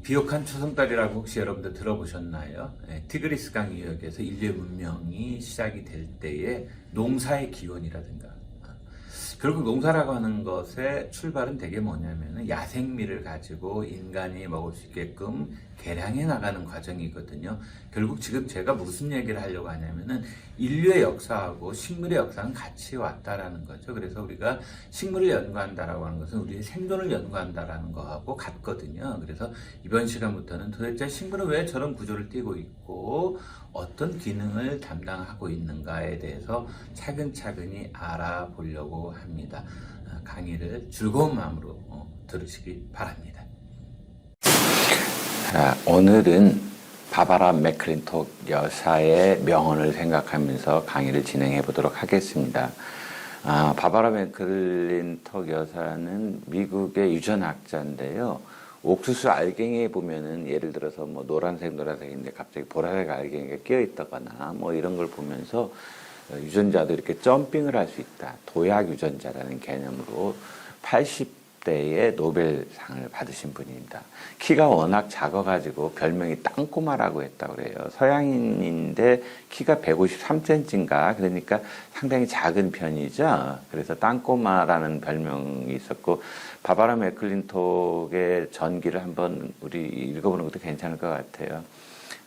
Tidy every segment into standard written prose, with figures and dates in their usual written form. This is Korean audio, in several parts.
비옥한 초승달이라고 혹시 여러분들 들어보셨나요? 티그리스 강 유역에서 인류의 문명이 시작이 될 때의 농사의 기원이라든가 결국 농사라고 하는 것의 출발은 되게 뭐냐면은 야생미를 가지고 인간이 먹을 수 있게끔 개량해 나가는 과정이거든요. 결국 지금 제가 무슨 얘기를 하려고 하냐면은 인류의 역사하고 식물의 역사는 같이 왔다라는 거죠. 그래서 우리가 식물을 연구한다라고 하는 것은 우리의 생존을 연구한다라는 거하고 같거든요. 그래서 이번 시간부터는 도대체 식물은 왜 저런 구조를 띠고 있고 어떤 기능을 담당하고 있는가에 대해서 차근차근히 알아보려고 합니다. 강의를 즐거운 마음으로 들으시기 바랍니다. 자, 오늘은 바바라 맥클린톡 여사의 명언을 생각하면서 강의를 진행해 보도록 하겠습니다. 바바라 맥클린톡 여사는 미국의 유전학자인데요. 옥수수 알갱이에 보면은 예를 들어서 뭐 노란색인데 갑자기 보라색 알갱이가 끼어 있다거나 뭐 이런 걸 보면서 유전자도 이렇게 점핑을 할 수 있다. 도약 유전자라는 개념으로 80대에 노벨상을 받으신 분입니다. 키가 워낙 작아가지고 별명이 땅꼬마라고 했다고 그래요. 서양인인데 키가 153cm인가 그러니까 상당히 작은 편이죠. 그래서 땅꼬마라는 별명이 있었고 바바라 맥클린톡의 전기를 한번 우리 읽어보는 것도 괜찮을 것 같아요.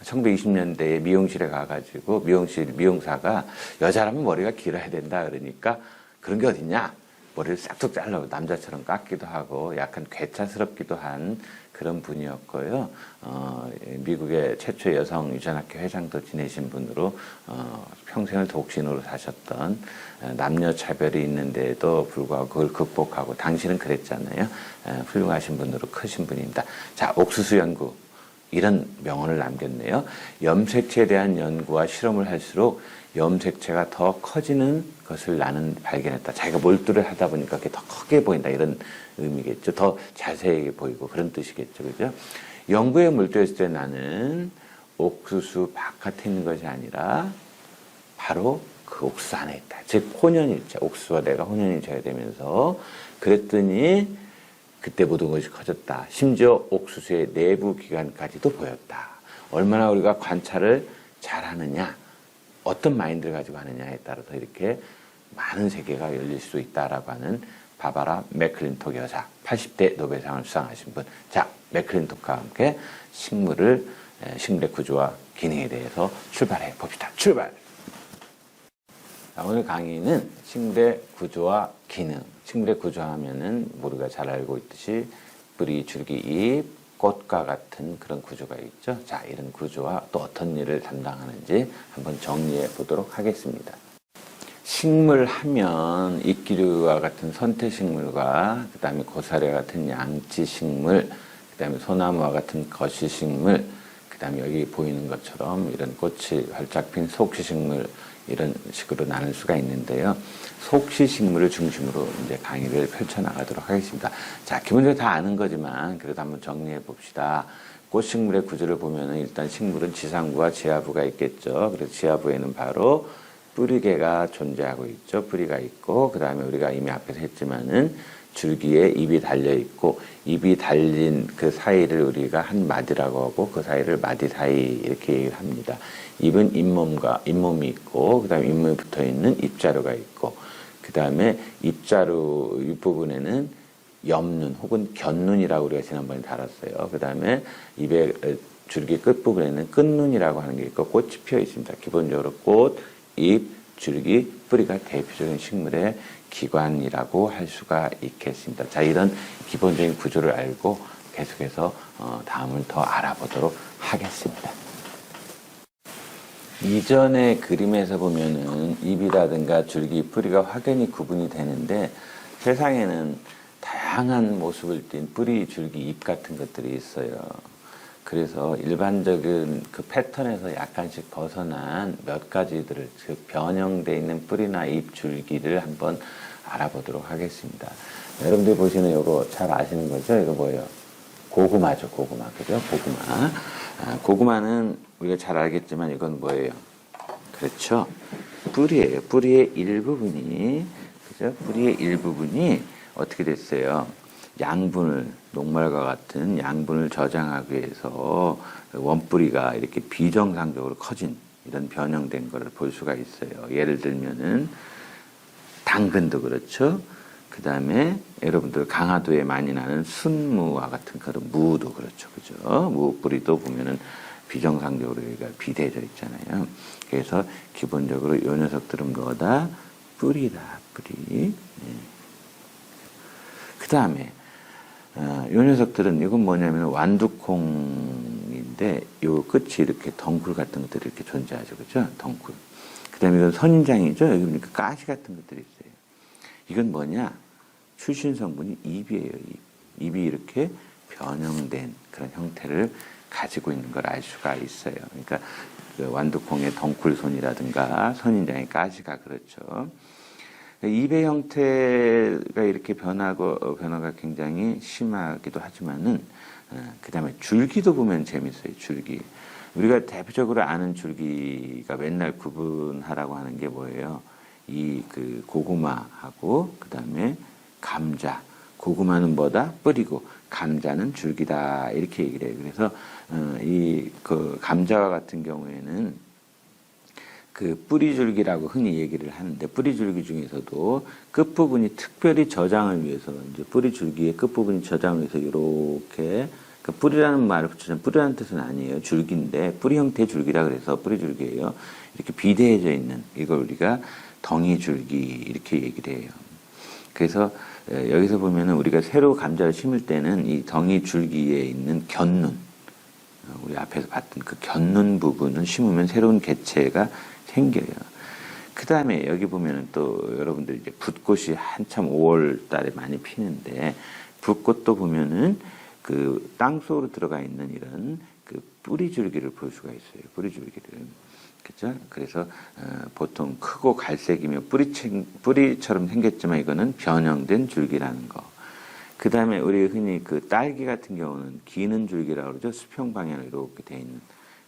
1920년대에 미용실에 가가지고 미용사가 여자라면 머리가 길어야 된다 그러니까 그런 게 어딨냐? 머리를 싹둑 잘라고 남자처럼 깎기도 하고 약간 괴짜스럽기도 한 그런 분이었고요. 미국의 최초 여성 유전학회 회장도 지내신 분으로 평생을 독신으로 사셨던 남녀 차별이 있는데도 불구하고 그걸 극복하고 당신은 그랬잖아요. 훌륭하신 분으로 크신 분입니다. 자, 옥수수 연구. 이런 명언을 남겼네요. 염색체에 대한 연구와 실험을 할수록 염색체가 더 커지는 것을 나는 발견했다. 자기가 몰두를 하다 보니까 그게 더 크게 보인다. 이런 의미겠죠. 더 자세하게 보이고 그런 뜻이겠죠. 그죠? 연구에 몰두했을 때 나는 옥수수 바깥에 있는 것이 아니라 바로 그 옥수수 안에 있다. 즉 혼연일체. 옥수수와 내가 혼연일체가 되면서 그랬더니 그때 모든 것이 커졌다. 심지어 옥수수의 내부 기관까지도 보였다. 얼마나 우리가 관찰을 잘하느냐, 어떤 마인드를 가지고 하느냐에 따라서 이렇게 많은 세계가 열릴 수 있다라고 하는 바바라 맥클린톡 여사, 80대 노벨상을 수상하신 분. 자, 맥클린톡과 함께 식물의 구조와 기능에 대해서 출발해 봅시다. 출발! 자, 오늘 강의는 식물의 구조와 기능. 식물의 구조 하면은 우리가 잘 알고 있듯이 뿌리, 줄기, 잎, 꽃과 같은 그런 구조가 있죠. 자, 이런 구조와 또 어떤 일을 담당하는지 한번 정리해 보도록 하겠습니다. 식물 하면 이끼류와 같은 선태식물과 그 다음에 고사리 같은 양치식물, 그 다음에 소나무와 같은 거시식물, 그 다음에 여기 보이는 것처럼 이런 꽃이 활짝 핀 속시식물 이런 식으로 나눌 수가 있는데요. 속시식물을 중심으로 이제 강의를 펼쳐나가도록 하겠습니다. 자, 기본적으로 다 아는 거지만 그래도 한번 정리해 봅시다. 꽃식물의 구조를 보면은 일단 식물은 지상부와 지하부가 있겠죠. 그래서 지하부에는 바로 뿌리개가 존재하고 있죠. 뿌리가 있고, 그 다음에 우리가 이미 앞에서 했지만은 줄기에 잎이 달려 있고, 잎이 달린 그 사이를 우리가 한 마디라고 하고, 그 사이를 마디 사이 이렇게 얘기를 합니다. 잎은 잇몸이 있고, 그 다음에 잇몸에 붙어 있는 잎자루가 있고, 그 다음에 잎자루 윗부분에는 옆눈 혹은 곁눈이라고 우리가 지난번에 다뤘어요. 그 다음에 잎의 줄기 끝부분에는 끝눈이라고 하는 게 있고, 꽃이 피어 있습니다. 기본적으로 꽃, 잎, 줄기, 뿌리가 대표적인 식물의 기관이라고 할 수가 있겠습니다. 자, 이런 기본적인 구조를 알고 계속해서 다음을 더 알아보도록 하겠습니다. 이전의 그림에서 보면은 잎이라든가 줄기, 뿌리가 확연히 구분이 되는데 세상에는 다양한 모습을 띤 뿌리, 줄기, 잎 같은 것들이 있어요. 그래서 일반적인 그 패턴에서 약간씩 벗어난 몇 가지들을, 즉 변형되어 있는 뿌리나 잎, 줄기를 한번 알아보도록 하겠습니다. 여러분들 보시는 이거 잘 아시는 거죠? 이거 뭐예요? 고구마죠, 고구마. 그죠? 고구마. 고구마는 우리가 잘 알겠지만 이건 뭐예요? 그렇죠? 뿌리예요. 뿌리의 일부분이, 그죠? 뿌리의 일부분이 어떻게 됐어요? 양분을, 녹말과 같은 양분을 저장하기 위해서 원뿌리가 이렇게 비정상적으로 커진 이런 변형된 거를 볼 수가 있어요. 예를 들면은 당근도 그렇죠. 그 다음에 여러분들 강화도에 많이 나는 순무와 같은 그런 무도 그렇죠. 그죠? 무 뿌리도 보면은 비정상적으로 여기가 비대져 있잖아요. 그래서 기본적으로 요 녀석들은 뭐다? 뿌리다, 뿌리. 그 다음에 요 녀석들은 이건 뭐냐면 완두콩인데 요 끝이 이렇게 덩굴 같은 것들이 이렇게 존재하죠. 그죠? 덩굴. 그 다음에 이건 선인장이죠. 여기 보니까 가시 같은 것들이 있어요. 이건 뭐냐? 출신 성분이 잎이에요. 잎이 이렇게 변형된 그런 형태를 가지고 있는 걸 알 수가 있어요. 그러니까 그 완두콩의 덩굴손이라든가 선인장의 가시가 그렇죠. 잎의 형태가 이렇게 변화가 굉장히 심하기도 하지만은, 그 다음에 줄기도 보면 재밌어요, 줄기. 우리가 대표적으로 아는 줄기가 맨날 구분하라고 하는 게 뭐예요? 그 고구마하고, 그 다음에 감자. 고구마는 뭐다? 뿌리고, 감자는 줄기다. 이렇게 얘기를 해요. 그래서, 그 감자와 같은 경우에는 그 뿌리줄기라고 흔히 얘기를 하는데 뿌리줄기 중에서도 끝부분이 특별히 저장을 위해서 이제 뿌리줄기의 끝부분이 저장을 위해서 이렇게 그 뿌리라는 말을 붙이면 뿌리라는 뜻은 아니에요. 줄기인데 뿌리 형태의 줄기라 그래서 뿌리줄기예요. 이렇게 비대해져 있는 이걸 우리가 덩이줄기 이렇게 얘기를 해요. 그래서 여기서 보면은 우리가 새로 감자를 심을 때는 이 덩이줄기에 있는 곁눈 우리 앞에서 봤던 그 곁눈 부분을 심으면 새로운 개체가 생겨요. 그 다음에 여기 보면은 또 여러분들 이제 붓꽃이 한참 5월 달에 많이 피는데 붓꽃도 보면은 그 땅속으로 들어가 있는 이런 그 뿌리줄기를 볼 수가 있어요. 뿌리줄기를. 그죠? 그래서 보통 크고 갈색이며 뿌리처럼 생겼지만 이거는 변형된 줄기라는 거. 그 다음에 우리 흔히 그 딸기 같은 경우는 기는 줄기라고 그러죠. 수평 방향으로 이렇게 돼 있는.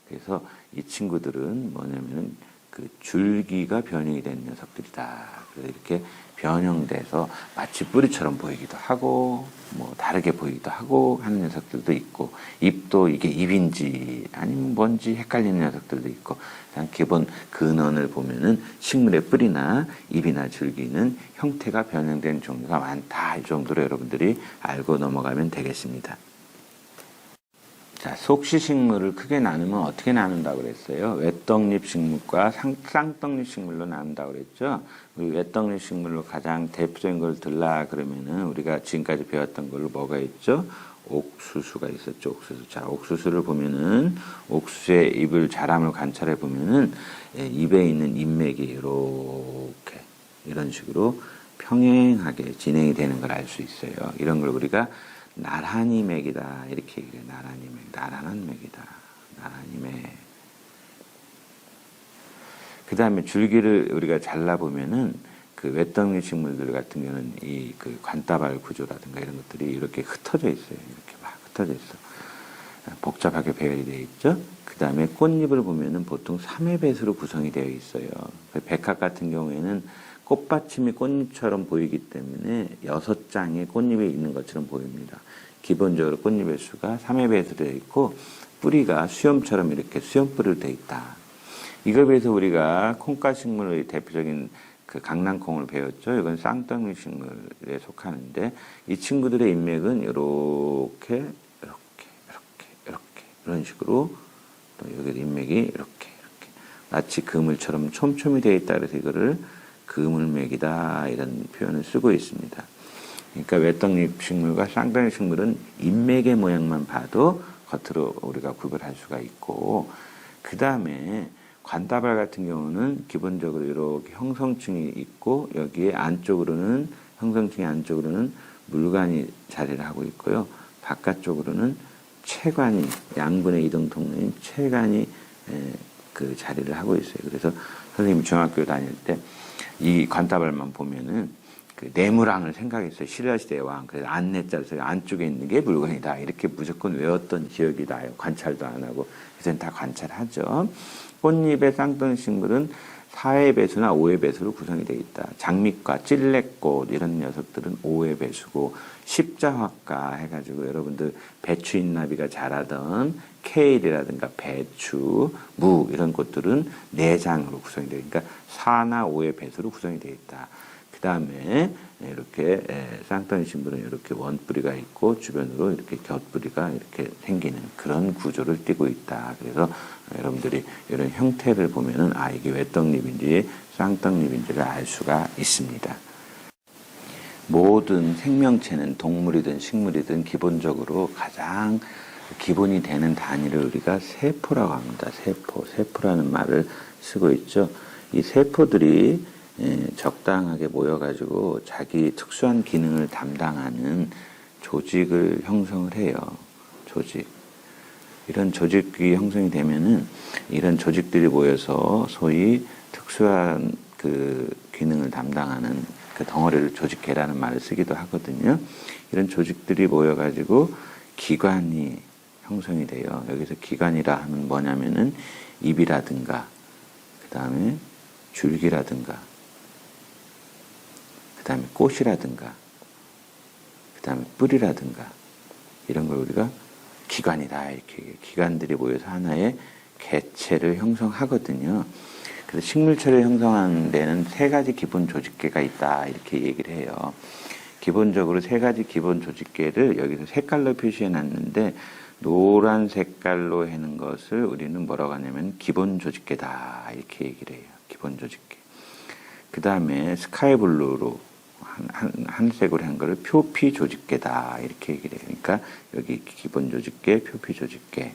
그래서 이 친구들은 뭐냐면은 그 줄기가 변형이 된 녀석들이다. 그래서 이렇게 변형돼서 마치 뿌리처럼 보이기도 하고, 뭐 다르게 보이기도 하고 하는 녀석들도 있고, 잎도 이게 잎인지 아니면 뭔지 헷갈리는 녀석들도 있고, 그냥 기본 근원을 보면은 식물의 뿌리나 잎이나 줄기는 형태가 변형된 종류가 많다. 이 정도로 여러분들이 알고 넘어가면 되겠습니다. 자, 속시식물을 크게 나누면 어떻게 나눈다고 그랬어요? 외떡잎 식물과 쌍떡잎 식물로 나눈다고 그랬죠? 우리 외떡잎 식물로 가장 대표적인 걸 들라 그러면은 우리가 지금까지 배웠던 걸로 뭐가 있죠? 옥수수가 있었죠. 옥수수. 자, 옥수수를 보면은 옥수수의 잎을 자람을 관찰해 보면은 잎에 있는 잎맥이 이렇게 이런 식으로 평행하게 진행이 되는 걸 알 수 있어요. 이런 걸 우리가 나란히 맥이다 이렇게 얘기해요. 나란히 맥, 나란한 맥이다. 나란히 맥. 그 다음에 줄기를 우리가 잘라보면은 그 외떡잎 식물들 같은 경우는 이 그 관다발 구조라든가 이런 것들이 이렇게 흩어져 있어요. 이렇게 막 흩어져 있어. 복잡하게 배열이 되어 있죠. 그 다음에 꽃잎을 보면은 보통 3회 배수로 구성이 되어 있어요. 백합 같은 경우에는 꽃받침이 꽃잎처럼 보이기 때문에 6장의 꽃잎이 있는 것처럼 보입니다. 기본적으로 꽃잎의 수가 3회 배수되어 있고 뿌리가 수염처럼 이렇게 수염뿌리로 되어 있다. 이거에 비해서 우리가 콩가식물의 대표적인 그 강낭콩을 배웠죠. 이건 쌍떡잎 식물에 속하는데 이 친구들의 잎맥은 이렇게 이런 식으로 또 여기 잎맥이 이렇게 마치 그물처럼 촘촘히 되어 있다. 그래서 이거를 그물맥이다 이런 표현을 쓰고 있습니다. 그러니까 외떡잎 식물과 쌍떡잎 식물은 잎맥의 모양만 봐도 겉으로 우리가 구별할 수가 있고 그 다음에 관다발 같은 경우는 기본적으로 이렇게 형성층이 있고 여기에 안쪽으로는 형성층의 안쪽으로는 물관이 자리를 하고 있고요. 바깥쪽으로는 채관이 양분의 이동 통로인 채관이 그 자리를 하고 있어요. 그래서 선생님이 중학교 다닐 때 이 관다발만 보면은 그 내무랑을 생각했어요. 신라시대의 왕. 그래서 안내자를 써요. 안쪽에 있는 게 물건이다. 이렇게 무조건 외웠던 기억이 나요. 관찰도 안 하고. 그래서 다 관찰하죠. 꽃잎의 쌍떡잎 식물은 4의 배수나 5의 배수로 구성이 되어 있다. 장미과, 찔레꽃 이런 녀석들은 5의 배수고 십자화과 해가지고 여러분들 배추인나비가 자라던 케일이라든가 배추, 무 이런 꽃들은 4장으로 구성이 되어 있으니까 4나 5의 배수로 구성이 되어 있다. 그 다음에 이렇게 쌍덩이 신부는 이렇게 원뿌리가 있고 주변으로 이렇게 곁뿌리가 이렇게 생기는 그런 구조를 띠고 있다. 그래서 여러분들이 이런 형태를 보면은 아 이게 외떡잎인지 쌍떡잎인지를 알 수가 있습니다. 모든 생명체는 동물이든 식물이든 기본적으로 가장 기본이 되는 단위를 우리가 세포라고 합니다. 세포라는 말을 쓰고 있죠. 이 세포들이 적당하게 모여가지고 자기 특수한 기능을 담당하는 조직을 형성을 해요. 조직. 이런 조직이 형성이 되면은 이런 조직들이 모여서 소위 특수한 그 기능을 담당하는 그 덩어리를 조직계라는 말을 쓰기도 하거든요. 이런 조직들이 모여가지고 기관이 형성이 돼요. 여기서 기관이라 하면 뭐냐면은 잎이라든가, 그 다음에 줄기라든가, 그 다음에 꽃이라든가, 그 다음에 뿌리라든가, 이런 걸 우리가 기관이다. 이렇게 기관들이 모여서 하나의 개체를 형성하거든요. 그래서 식물체를 형성하는 데는 3가지 기본 조직계가 있다. 이렇게 얘기를 해요. 기본적으로 3가지 기본 조직계를 여기서 색깔로 표시해 놨는데 노란 색깔로 해놓은 것을 우리는 뭐라고 하냐면 기본 조직계다. 이렇게 얘기를 해요. 기본 조직계. 그 다음에 스카이블루로 한색으로 한 거를 표피 조직계다. 이렇게 얘기를 해요. 그러니까 여기 기본 조직계, 표피 조직계.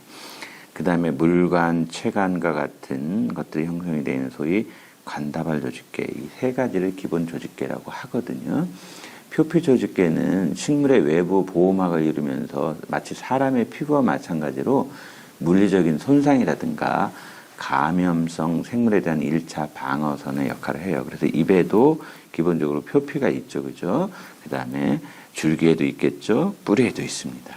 그 다음에 물관, 체관과 같은 것들이 형성이 되는 소위 관다발 조직계. 이 3가지를 기본 조직계라고 하거든요. 표피 조직계는 식물의 외부 보호막을 이루면서 마치 사람의 피부와 마찬가지로 물리적인 손상이라든가 감염성 생물에 대한 1차 방어선의 역할을 해요. 그래서 잎에도 기본적으로 표피가 있죠. 그죠? 그 다음에 줄기에도 있겠죠. 뿌리에도 있습니다.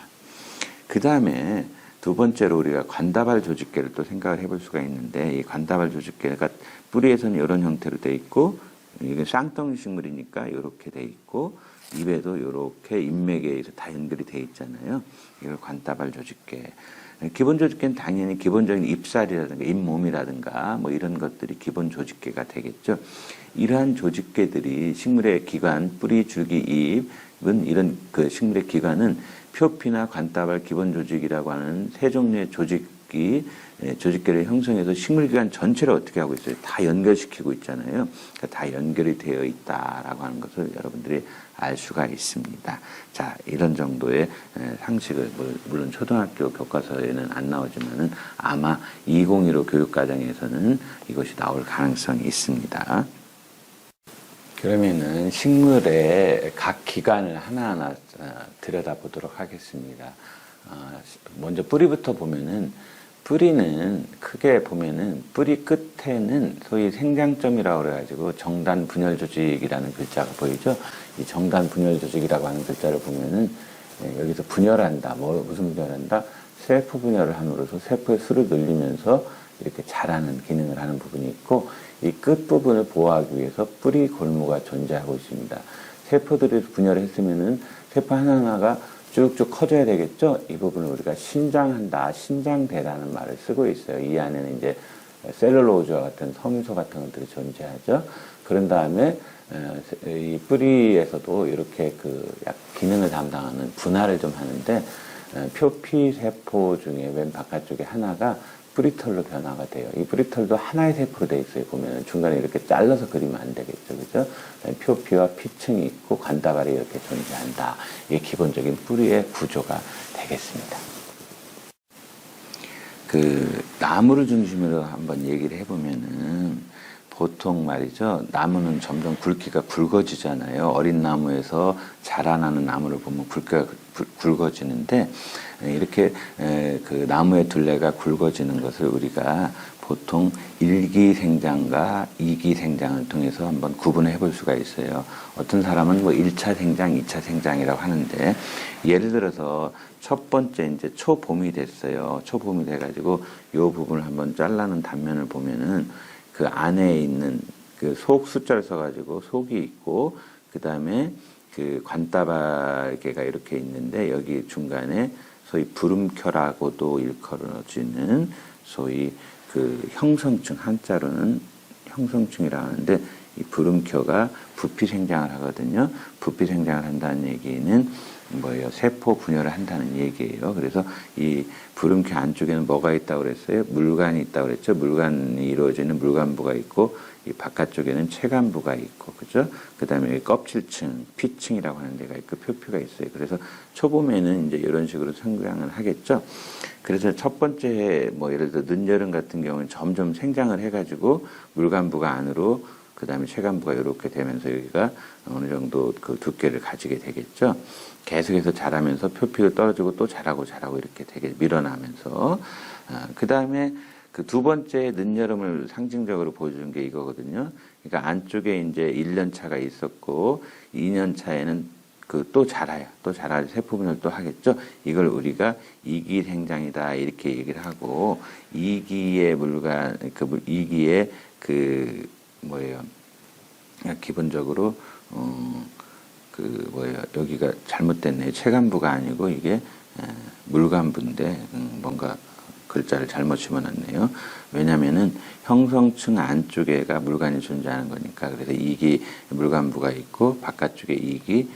그 다음에 두 번째로 우리가 관다발 조직계를 또 생각을 해볼 수가 있는데 이 관다발 조직계가 뿌리에서는 이런 형태로 되어 있고 이게 쌍덩이 식물이니까 이렇게 되어 있고 잎에도 이렇게 잎맥에 의해서 다 연결이 되어 있잖아요. 이걸 관다발 조직계. 기본 조직계는 당연히 기본적인 잎살이라든가 잎몸이라든가 뭐 이런 것들이 기본 조직계가 되겠죠. 이러한 조직계들이 식물의 기관, 뿌리, 줄기, 잎은 이런 그 식물의 기관은 표피나 관다발 기본 조직이라고 하는 3종류의 조직계를 형성해서 식물기관 전체를 어떻게 하고 있어요? 다 연결시키고 있잖아요. 그러니까 다 연결이 되어 있다라고 하는 것을 여러분들이 알 수가 있습니다. 자, 이런 정도의 상식을 물론 초등학교 교과서에는 안 나오지만은 아마 2015 교육과정에서는 이것이 나올 가능성이 있습니다. 그러면은 식물의 각 기관을 하나하나 들여다보도록 하겠습니다. 먼저 뿌리부터 보면은 뿌리는 크게 보면은 뿌리 끝에는 소위 생장점이라고 그래가지고 정단 분열 조직이라는 글자가 보이죠? 이 정단 분열 조직이라고 하는 글자를 보면은 여기서 분열한다. 무슨 분열한다? 세포 분열을 함으로써 세포의 수를 늘리면서 이렇게 자라는 기능을 하는 부분이 있고 이 끝부분을 보호하기 위해서 뿌리 골무가 존재하고 있습니다. 세포들이 분열을 했으면은 세포 하나하나가 쭉쭉 커져야 되겠죠? 이 부분을 우리가 신장한다, 신장대라는 말을 쓰고 있어요. 이 안에는 이제 셀룰로즈와 같은 섬유소 같은 것들이 존재하죠. 그런 다음에 이 뿌리에서도 이렇게 그 기능을 담당하는 분할을 좀 하는데 표피 세포 중에 맨 바깥쪽에 하나가 뿌리털로 변화가 돼요. 이 뿌리털도 하나의 세포로 되어 있어요. 보면 중간에 이렇게 잘라서 그리면 안 되겠죠. 그죠? 표피와 피층이 있고 관다발이 이렇게 존재한다. 이게 기본적인 뿌리의 구조가 되겠습니다. 그 나무를 중심으로 한번 얘기를 해보면은 보통 말이죠. 나무는 점점 굵기가 굵어지잖아요. 어린 나무에서 자라나는 나무를 보면 굵기가 굵어지는데 이렇게 그 나무의 둘레가 굵어지는 것을 우리가 보통 1기 생장과 2기 생장을 통해서 한번 구분해 볼 수가 있어요. 어떤 사람은 뭐 1차 생장, 2차 생장이라고 하는데 예를 들어서 첫 번째 이제 초봄이 됐어요. 초봄이 돼가지고 이 부분을 한번 잘라는 단면을 보면은 그 안에 있는 그 속 숫자를 써가지고 속이 있고 그 다음에 그 관따발개가 이렇게 있는데 여기 중간에 소위 부름켜라고도 일컬어지는 소위 그 형성층 한자로는 형성층이라고 하는데 이 부름켜가 부피 생장을 하거든요. 부피 생장을 한다는 얘기는 뭐예요? 세포 분열을 한다는 얘기예요. 그래서 이 부름켜 안쪽에는 뭐가 있다고 그랬어요? 물관이 있다고 그랬죠. 물관이 이루어지는 물관부가 있고 이 바깥쪽에는 체관부가 있고, 그죠? 그 다음에 껍질층, 피층이라고 하는 데가 있고, 표피가 있어요. 그래서 초봄에는 이제 이런 식으로 성장을 하겠죠. 그래서 첫 번째, 뭐, 예를 들어, 늦여름 같은 경우는 점점 생장을 해가지고, 물관부가 안으로, 그 다음에 체관부가 이렇게 되면서 여기가 어느 정도 그 두께를 가지게 되겠죠. 계속해서 자라면서 표피가 떨어지고 또 자라고 이렇게 되게 밀어나면서, 그 다음에 그 두 번째 늦여름을 상징적으로 보여주는 게 이거거든요. 그러니까 안쪽에 이제 1년 차가 있었고 2년 차에는 그 또 자라요. 또 자라서 세포 분열 또 하겠죠. 이걸 우리가 이기 생장이다 이렇게 얘기를 하고 이기의 물관 그 이기의 그 뭐예요? 기본적으로 그 뭐예요? 여기가 잘못됐네요. 체관부가 아니고 이게 물관부인데 뭔가 글자를 잘못 집어넣네요. 왜냐면은 형성층 안쪽에가 물관이 존재하는 거니까. 그래서 이기 물관부가 있고 바깥쪽에 이기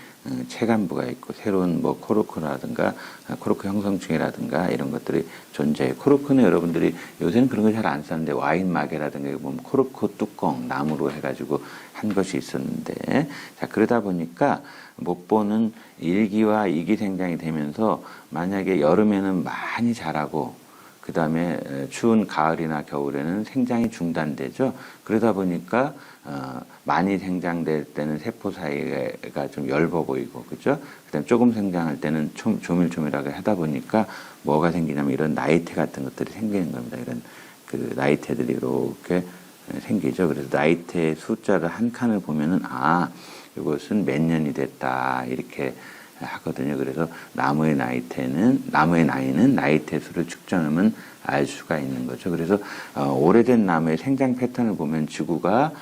체관부가 있고 새로운 뭐 코르크라든가 코르크 형성층이라든가 이런 것들이 존재해요. 코르크는 여러분들이 요새는 그런 거 잘 안 쓰는데 와인 마개라든가 보면 코르크 뚜껑 나무로 해가지고 한 것이 있었는데 자 그러다 보니까 못 보는 1기와 2기 생장이 되면서 만약에 여름에는 많이 자라고 그 다음에 추운 가을이나 겨울에는 생장이 중단되죠. 그러다 보니까 많이 생장될 때는 세포 사이가 좀 엷어 보이고, 그죠? 그 다음에 조금 생장할 때는 조밀조밀하게 하다 보니까 뭐가 생기냐면 이런 나이테 같은 것들이 생기는 겁니다. 이런 그 나이테들이 이렇게 생기죠. 그래서 나이테 숫자를 한 칸을 보면은 이것은 몇 년이 됐다 이렇게 하거든요. 그래서 나무의 나이는 나이테 수를 측정하면 알 수가 있는 거죠. 그래서 오래된 나무의 생장 패턴을 보면 지구가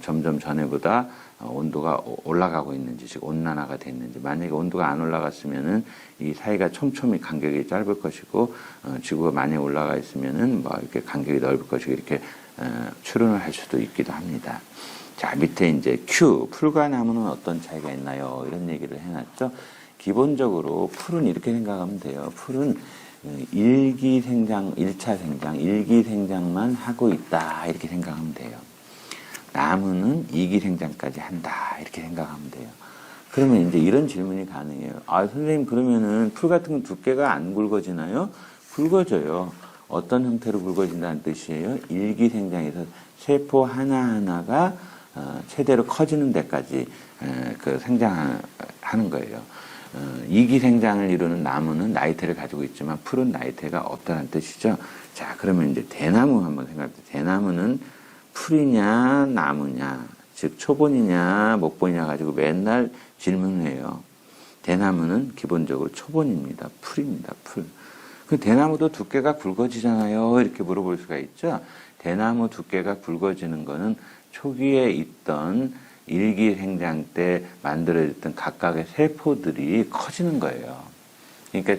점점 전에보다 온도가 올라가고 있는지, 즉 온난화가 됐는지. 만약에 온도가 안 올라갔으면은 이 사이가 촘촘히 간격이 짧을 것이고 지구가 많이 올라가 있으면은 뭐 이렇게 간격이 넓을 것이고 이렇게 추론을 할 수도 있기도 합니다. 자, 밑에 이제 Q, 풀과 나무는 어떤 차이가 있나요? 이런 얘기를 해놨죠. 기본적으로 풀은 이렇게 생각하면 돼요. 풀은 1기 생장, 1차 생장, 1기 생장만 하고 있다. 이렇게 생각하면 돼요. 나무는 2기 생장까지 한다. 이렇게 생각하면 돼요. 그러면 이제 이런 질문이 가능해요. 선생님, 그러면은 풀 같은 건 두께가 안 굵어지나요? 굵어져요. 어떤 형태로 굵어진다는 뜻이에요? 1기 생장에서 세포 하나하나가 최대로 커지는 데까지 그 생장하는 거예요. 2기 생장을 이루는 나무는 나이테를 가지고 있지만 풀은 나이테가 없다는 뜻이죠. 자, 그러면 이제 대나무 한번 생각해보세요. 대나무는 풀이냐 나무냐, 즉 초본이냐 목본이냐 가지고 맨날 질문을 해요. 대나무는 기본적으로 초본입니다. 풀입니다. 풀. 그 대나무도 두께가 굵어지잖아요. 이렇게 물어볼 수가 있죠. 대나무 두께가 굵어지는 거는 초기에 있던 1기 생장 때 만들어졌던 각각의 세포들이 커지는 거예요. 그러니까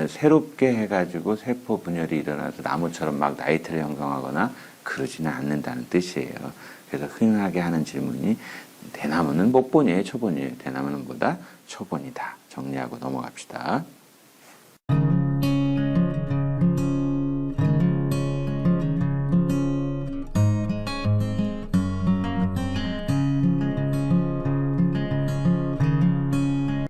새롭게 해가지고 세포 분열이 일어나서 나무처럼 막 나이트를 형성하거나 그러지는 않는다는 뜻이에요. 그래서 흔하게 하는 질문이 대나무는 목본이에요, 초본이에요? 대나무는 뭐다? 초본이다. 정리하고 넘어갑시다.